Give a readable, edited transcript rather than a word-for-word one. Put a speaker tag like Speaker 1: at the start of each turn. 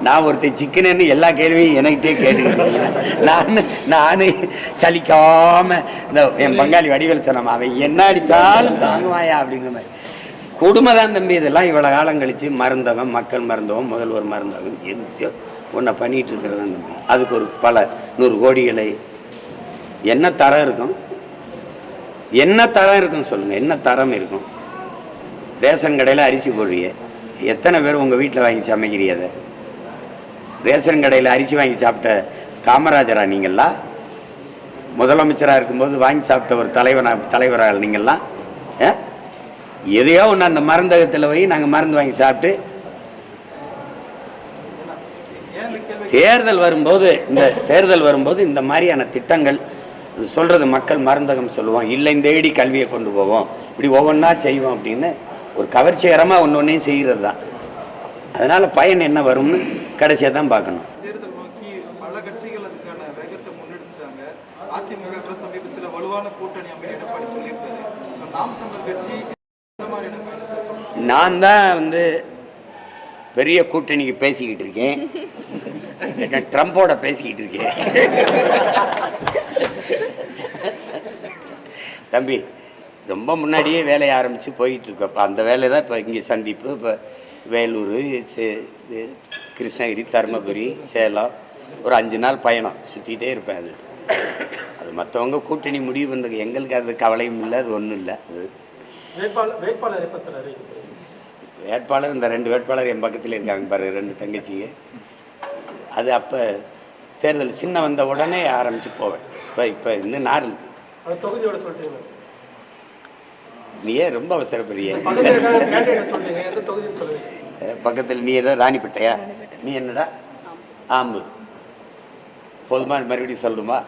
Speaker 1: நான் ஒருத்தர் சிக்கனன்னு எல்லா கேள்வியும் என்கிட்டே கேட்டுக்கிட்டீங்க. நான் சலிக்காம இந்த என் பங்காளி வடிவேல் சொன்னமா, அவன் என்ன அடித்தாலும் தாங்குவாயா அப்படிங்கிற மாதிரி. கொடுமை தான் தம்பி இதெல்லாம். இவ்வளோ காலம் கழித்து மருந்தகம், மக்கள் மருந்தகம், முதல்வர் மருந்தகம் எந்த ஒன்றை பண்ணிகிட்டு இருக்கிறது தான் தம்பி. அதுக்கு ஒரு பல 100 கோடிகளை என்ன தரம் இருக்கும்? என்ன தரம் இருக்குன்னு சொல்லுங்கள். என்ன தரம் இருக்கும்? ரேஷன் கடையில் அரிசி போடுறிய, எத்தனை பேர் உங்கள் வீட்டில் வாங்கி சமைக்கிறீ? அதை ரேஷன் கடையில் அரிசி வாங்கி சாப்பிட்ட காமராஜரா நீங்கள்லாம்? முதலமைச்சராக இருக்கும்போது வாங்கி சாப்பிட்ட ஒரு தலைவராக நீங்கள்லாம்? எதையோ ஒன்று அந்த மருந்தகத்தில் போய் நாங்கள் மருந்து வாங்கி சாப்பிட்டு தேர்தல் வரும்போது இந்த மாதிரியான திட்டங்கள் சொல்கிறது மக்கள் மருந்தகம் சொல்லுவோம், இல்லை இந்த ஏடி கல்வியை கொண்டு போவோம், இப்படி ஒவ்வொன்றா செய்வோம் அப்படின்னு ஒரு கவர்ச்சிகரமாக ஒன்றையும் செய்கிறது தான். அதனால் பயன் என்ன வரும்னு கடைசியாக தான் பார்க்கணும்.
Speaker 2: தேர்தல் நோக்கி பல கட்சிகள் அதுக்கான வேகத்தை முன்னெடுத்துட்டாங்க. அதிமுக சமீபத்தில் வலுவான கூட்டணி அமைய எடப்பாடி சொல்லியிருக்காரு. நாம் தமிழர் கட்சி
Speaker 1: நான் தான் பெரிய கூட்டணிக்கு பேசிக்கிட்டு இருக்கேன், ட்ரம்போட பேசிக்கிட்டு இருக்கேன். தம்பி ரொம்ப முன்னாடியே வேலையை ஆரம்பித்து போயிட்டு இருக்கோம். இப்போ அந்த வேலை தான் இப்போ இங்கே சந்திப்பு. இப்போ வேலூர், கிருஷ்ணகிரி, தருமபுரி, சேலம் ஒரு 5 நாள் பயணம் சுற்றிகிட்டே இருப்பேன். அது மற்றவங்க கூட்டணி முடிவு பண்ணுறது, எங்களுக்கு அது கவலையும் இல்லை, அது ஒன்றும் இல்லை. அது வேட்பாளர் இந்த 2 வேட்பாளர் என் பக்கத்தில் இருக்காங்க பாரு, 2 தங்கச்சிங்க. அது அப்போ தேர்தல் சின்ன வந்த உடனே ஆரம்பித்து போவேன். இப்போ இன்னும் நாள் நீயே ரொம்ப அவசரப்பெரிய பக்கத்தில். நீ ஏதோ ராணிப்பேட்டையா? நீ என்னடா ஆம்பு? போதுமா? மறுபடியும் சொல்லணுமா?